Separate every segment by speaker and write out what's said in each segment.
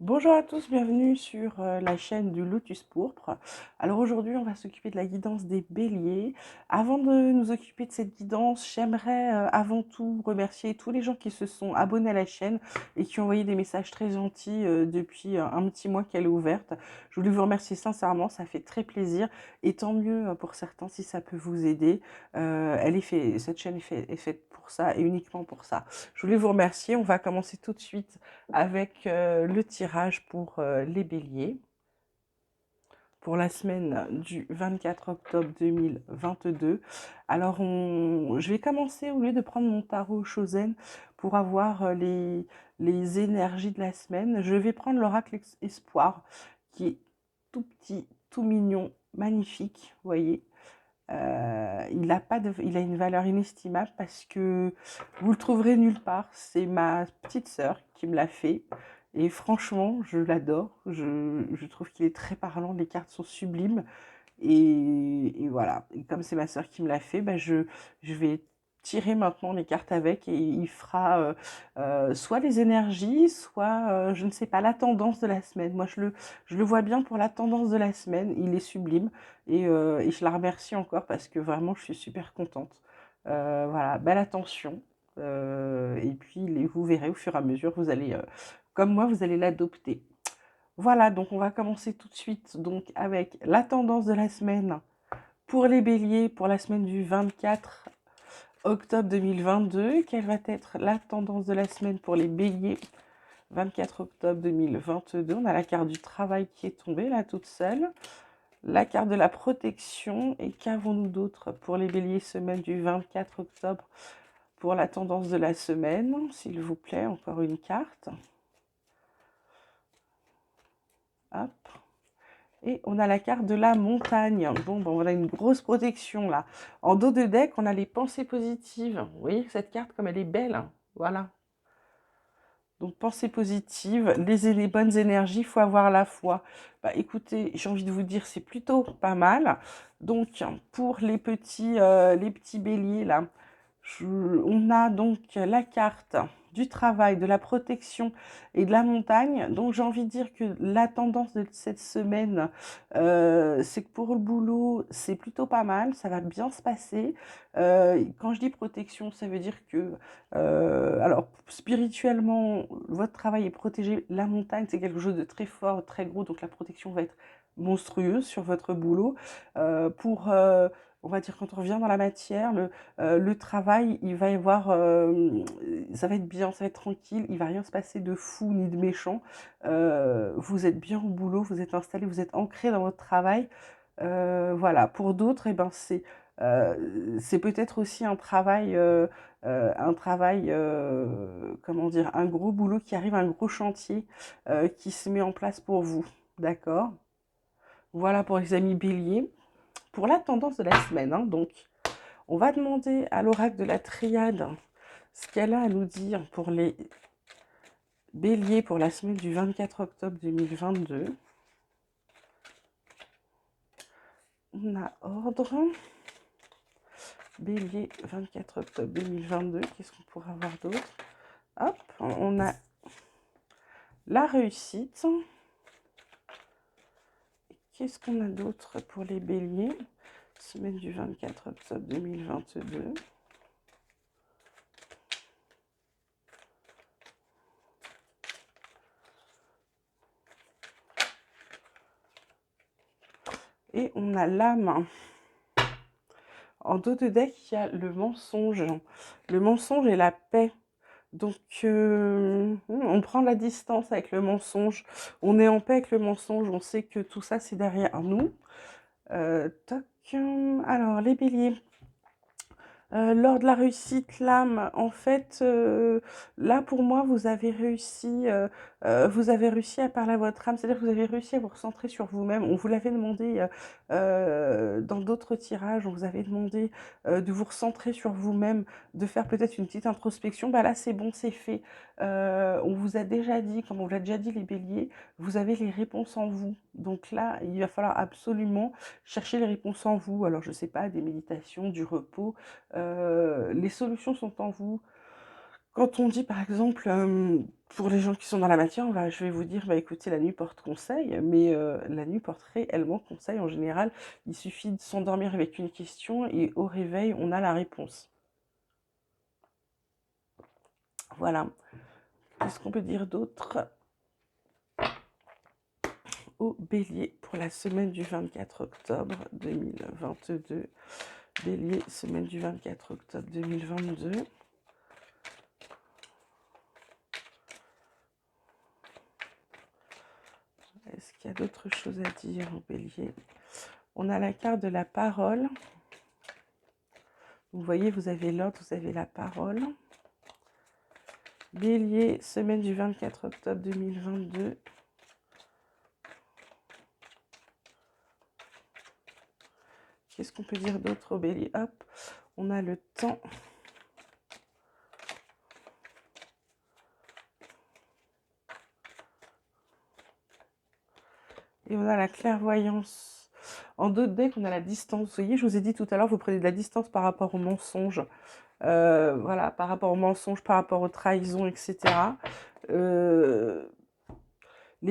Speaker 1: Bonjour à tous, bienvenue sur la chaîne du Lotus Pourpre. Alors aujourd'hui, on va s'occuper de la guidance des béliers. Avant de nous occuper de cette guidance, j'aimerais avant tout remercier tous les gens qui se sont abonnés à la chaîne et qui ont envoyé des messages très gentils depuis un petit mois qu'elle est ouverte. Je voulais vous remercier sincèrement, ça fait très plaisir et tant mieux pour certains si ça peut vous aider. Cette chaîne est faite pour ça et uniquement pour ça. Je voulais vous remercier, on va commencer tout de suite avec le tirage pour les béliers pour la semaine du 24 octobre 2022. Alors, je vais commencer, au lieu de prendre mon tarot Chosen pour avoir les énergies de la semaine, je vais prendre l'oracle Espoir, qui est tout petit, tout mignon, magnifique, vous voyez. Il a une valeur inestimable parce que vous le trouverez nulle part. C'est ma petite sœur qui me l'a fait. Et franchement, je l'adore. Je trouve qu'il est très parlant. Les cartes sont sublimes. Et voilà. Et comme c'est ma sœur qui me l'a fait, bah je vais tirer maintenant les cartes avec et il fera soit les énergies, soit, je ne sais pas, la tendance de la semaine. Moi, je le vois bien pour la tendance de la semaine. Il est sublime et je la remercie encore parce que vraiment, je suis super contente. Voilà, belle attention. Et puis, vous verrez au fur et à mesure, comme moi, vous allez l'adopter. Voilà, donc on va commencer tout de suite donc avec la tendance de la semaine pour les béliers pour la semaine du 24 octobre 2022. Quelle va être la tendance de la semaine pour les béliers 24 octobre 2022? On a la carte du travail qui est tombée là toute seule. La carte de la protection. Et qu'avons-nous d'autre pour les béliers semaine du 24 octobre pour la tendance de la semaine? S'il vous plaît, encore une carte. Hop. Et on a la carte de la montagne. Bon, on a une grosse protection là. En dos de deck, on a les pensées positives. Vous voyez cette carte comme elle est belle. Voilà. Donc pensées positives, les bonnes énergies, il faut avoir la foi. Bah, écoutez, j'ai envie de vous dire, c'est plutôt pas mal. Donc pour les petits béliers là, on a donc la carte du travail, de la protection et de la montagne. Donc j'ai envie de dire que la tendance de cette semaine, c'est que pour le boulot, c'est plutôt pas mal, ça va bien se passer. Quand je dis protection, ça veut dire que, alors spirituellement, votre travail est protégé. La montagne, c'est quelque chose de très fort, très gros, donc la protection va être monstrueuse sur votre boulot. On va dire, quand on revient dans la matière, le travail, il va y avoir, ça va être bien, ça va être tranquille, il va rien se passer de fou ni de méchant. Vous êtes bien au boulot, vous êtes installé, vous êtes ancré dans votre travail. Voilà. Pour d'autres, eh ben, c'est peut-être aussi un travail, comment dire, un gros boulot qui arrive, un gros chantier qui se met en place pour vous. D'accord? Voilà pour les amis béliers. Pour la tendance de la semaine, hein, donc. On va demander à l'oracle de la triade ce qu'elle a à nous dire pour les béliers pour la semaine du 24 octobre 2022. On a ordre. Bélier 24 octobre 2022. Qu'est-ce qu'on pourrait avoir d'autre? Hop, on a la réussite. Qu'est-ce qu'on a d'autre pour les béliers? Semaine du 24 octobre 2022. Et on a l'âme. En dos de deck, il y a le mensonge. Le mensonge et la paix. Donc, on prend la distance avec le mensonge. On est en paix avec le mensonge. On sait que tout ça, c'est derrière nous. Toc. Alors, les béliers. Lors de la réussite, l'âme, en fait, là pour moi, vous avez réussi à parler à votre âme, c'est-à-dire que vous avez réussi à vous recentrer sur vous-même. On vous l'avait demandé dans d'autres tirages, on vous avait demandé de vous recentrer sur vous-même, de faire peut-être une petite introspection. Bah là, c'est bon, c'est fait. On vous a déjà dit, comme on vous l'a déjà dit, les béliers, vous avez les réponses en vous. Donc là, il va falloir absolument chercher les réponses en vous. Alors, je sais pas, des méditations, du repos. Les solutions sont en vous. Quand on dit, par exemple, pour les gens qui sont dans la matière, je vais vous dire, bah, écoutez, la nuit porte conseil, mais la nuit porte réellement conseil en général. Il suffit de s'endormir avec une question et au réveil, on a la réponse. Voilà. Qu'est-ce qu'on peut dire d'autre au Bélier pour la semaine du 24 octobre 2022. Bélier, semaine du 24 octobre 2022. Est-ce qu'il y a d'autres choses à dire au Bélier? On a la carte de la parole. Vous voyez, vous avez l'ordre, vous avez la parole. Bélier, semaine du 24 octobre 2022. Qu'est-ce qu'on peut dire d'autre au Bélier? Hop, on a le temps. Et on a la clairvoyance. En d'autres decks, on a la distance. Vous voyez, je vous ai dit tout à l'heure, vous prenez de la distance par rapport au mensonge. Voilà, par rapport au mensonge, par rapport aux trahisons, etc. Les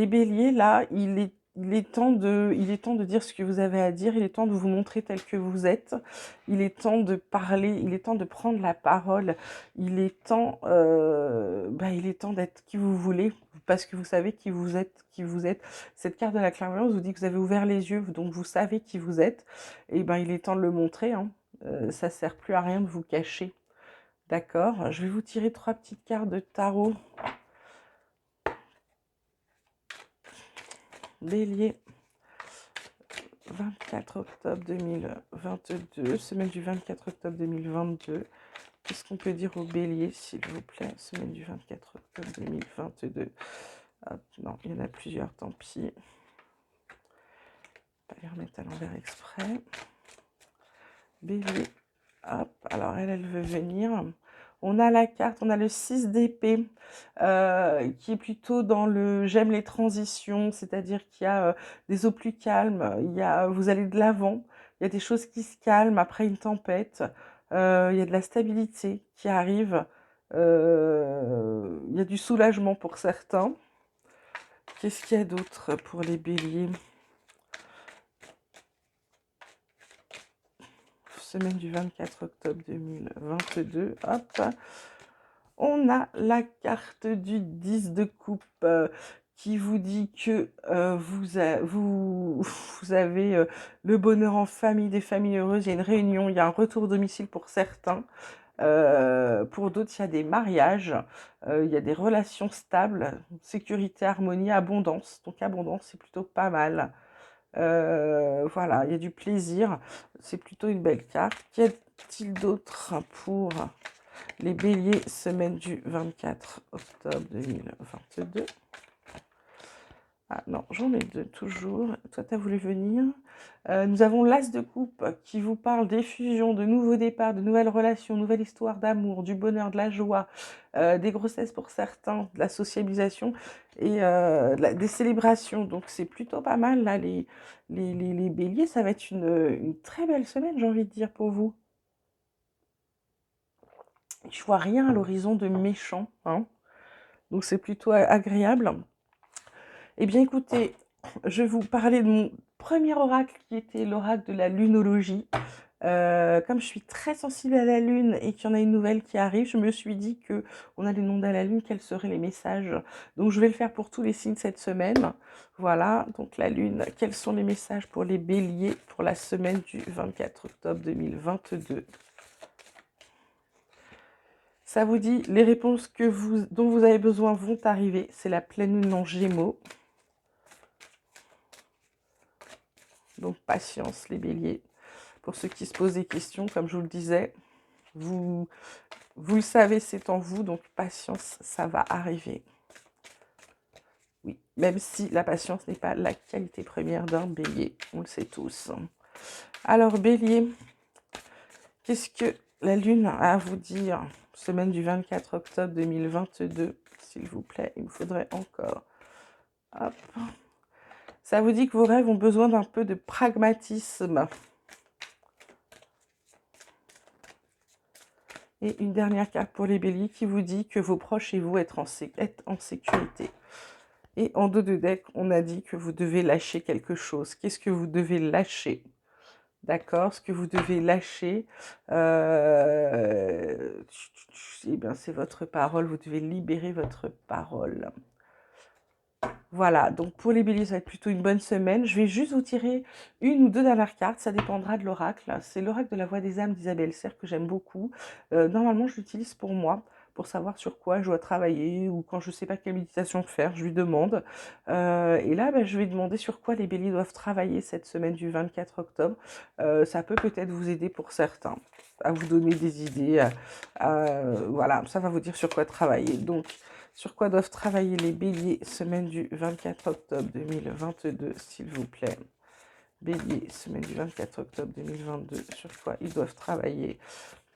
Speaker 1: béliers, là, il est temps de dire ce que vous avez à dire, il est temps de vous montrer tel que vous êtes, il est temps de parler, il est temps de prendre la parole, il est temps d'être qui vous voulez, parce que vous savez qui vous êtes. Cette carte de la clairvoyance vous dit que vous avez ouvert les yeux, donc vous savez qui vous êtes, et ben il est temps de le montrer, hein. Ça sert plus à rien de vous cacher. D'accord, je vais vous tirer 3 petites cartes de tarot. Bélier, 24 octobre 2022, semaine du 24 octobre 2022. Qu'est-ce qu'on peut dire au Bélier, s'il vous plaît? Semaine du 24 octobre 2022. Hop, non, il y en a plusieurs, tant pis. Pas les remettre à l'envers exprès. Bélier, hop, alors elle veut venir. On a la carte, on a le 6 d'épée, qui est plutôt dans le j'aime les transitions, c'est-à-dire qu'il y a des eaux plus calmes, vous allez de l'avant, il y a des choses qui se calment après une tempête, il y a de la stabilité qui arrive, il y a du soulagement pour certains. Qu'est-ce qu'il y a d'autre pour les béliers? Semaine du 24 octobre 2022, hop. On a la carte du 10 de coupe qui vous dit que vous avez le bonheur en famille, des familles heureuses, il y a une réunion, il y a un retour au domicile pour certains. Pour d'autres, il y a des mariages, il y a des relations stables, sécurité, harmonie, abondance. Donc abondance, c'est plutôt pas mal. Voilà, il y a du plaisir, c'est plutôt une belle carte. Qu'y a-t-il d'autre pour les béliers, semaine du 24 octobre 2022? Ah non, j'en ai deux toujours. Toi, tu as voulu venir. Nous avons l'As de coupe qui vous parle d'effusion, de nouveaux départs, de nouvelles relations, nouvelle histoire d'amour, du bonheur, de la joie, des grossesses pour certains, de la sociabilisation et des célébrations. Donc c'est plutôt pas mal là, les béliers. Ça va être une très belle semaine, j'ai envie de dire, pour vous. Je vois rien à l'horizon de méchant, hein. Donc c'est plutôt agréable. Eh bien écoutez, je vais vous parler de mon premier oracle qui était l'oracle de la lunologie. Comme je suis très sensible à la lune et qu'il y en a une nouvelle qui arrive, je me suis dit que on allait demander à la lune quels seraient les messages. Donc je vais le faire pour tous les signes cette semaine. Voilà, donc la lune, quels sont les messages pour les béliers pour la semaine du 24 octobre 2022? Ça vous dit, les réponses dont vous avez besoin vont arriver. C'est la pleine lune en Gémeaux. Donc patience les béliers. Pour ceux qui se posent des questions, comme je vous le disais, vous le savez, c'est en vous, donc patience, ça va arriver. Oui, même si la patience n'est pas la qualité première d'un bélier, on le sait tous. Alors bélier, qu'est-ce que la lune a à vous dire? Semaine du 24 octobre 2022, s'il vous plaît, il me faudrait encore. Hop. Ça vous dit que vos rêves ont besoin d'un peu de pragmatisme. Et une dernière carte pour les béliers qui vous dit que vos proches et vous êtes en sécurité. Et en dos de deck, on a dit que vous devez lâcher quelque chose. Qu'est-ce que vous devez lâcher? D'accord, ce que vous devez lâcher, eh bien, c'est votre parole, vous devez libérer votre parole. Voilà, donc pour les béliers, ça va être plutôt une bonne semaine. Je vais juste vous tirer une ou deux dernières cartes, ça dépendra de l'oracle. C'est l'oracle de la voix des âmes d'Isabelle Serre que j'aime beaucoup. Normalement, je l'utilise pour moi, pour savoir sur quoi je dois travailler ou quand je ne sais pas quelle méditation faire, je lui demande. Et là, je vais demander sur quoi les béliers doivent travailler cette semaine du 24 octobre. Ça peut peut-être vous aider pour certains, à vous donner des idées. Voilà, ça va vous dire sur quoi travailler. Donc, sur quoi doivent travailler les béliers, semaine du 24 octobre 2022, s'il vous plaît. Bélier, semaine du 24 octobre 2022, sur quoi ils doivent travailler.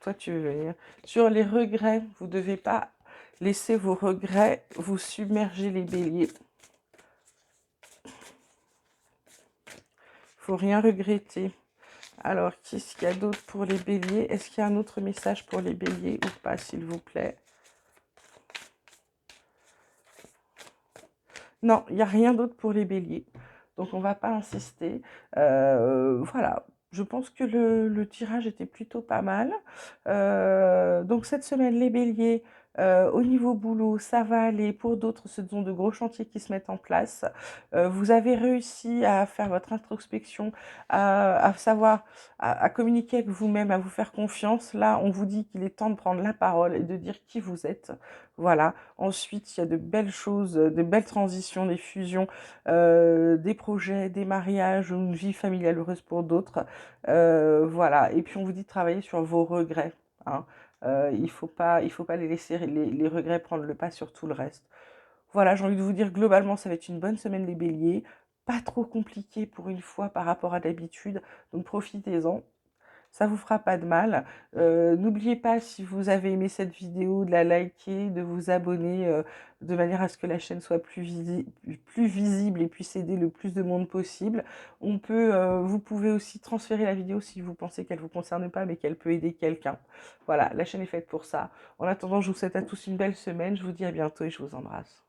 Speaker 1: Toi, tu veux venir sur les regrets. Vous ne devez pas laisser vos regrets vous submerger, les béliers. Il ne faut rien regretter. Alors, qu'est-ce qu'il y a d'autre pour les béliers? Est-ce qu'il y a un autre message pour les béliers ou pas, s'il vous plaît? Non, il n'y a rien d'autre pour les béliers. Donc, on ne va pas insister. Voilà, je pense que le tirage était plutôt pas mal. Donc, cette semaine, les béliers, au niveau boulot, ça va aller. Pour d'autres, ce sont de gros chantiers qui se mettent en place. Vous avez réussi à faire votre introspection, à savoir, à communiquer avec vous-même, à vous faire confiance. Là, on vous dit qu'il est temps de prendre la parole et de dire qui vous êtes. Voilà. Ensuite, il y a de belles choses, de belles transitions, des fusions, des projets, des mariages, une vie familiale heureuse pour d'autres. Voilà. Et puis, on vous dit de travailler sur vos regrets. Hein. Il faut pas les laisser les regrets prendre le pas sur tout le reste. Voilà, j'ai envie de vous dire, globalement, ça va être une bonne semaine, les béliers. Pas trop compliqué pour une fois par rapport à d'habitude. Donc, profitez-en. Ça vous fera pas de mal. N'oubliez pas, si vous avez aimé cette vidéo, de la liker, de vous abonner de manière à ce que la chaîne soit plus visible et puisse aider le plus de monde possible. Vous pouvez aussi transférer la vidéo si vous pensez qu'elle ne vous concerne pas, mais qu'elle peut aider quelqu'un. Voilà, la chaîne est faite pour ça. En attendant, je vous souhaite à tous une belle semaine. Je vous dis à bientôt et je vous embrasse.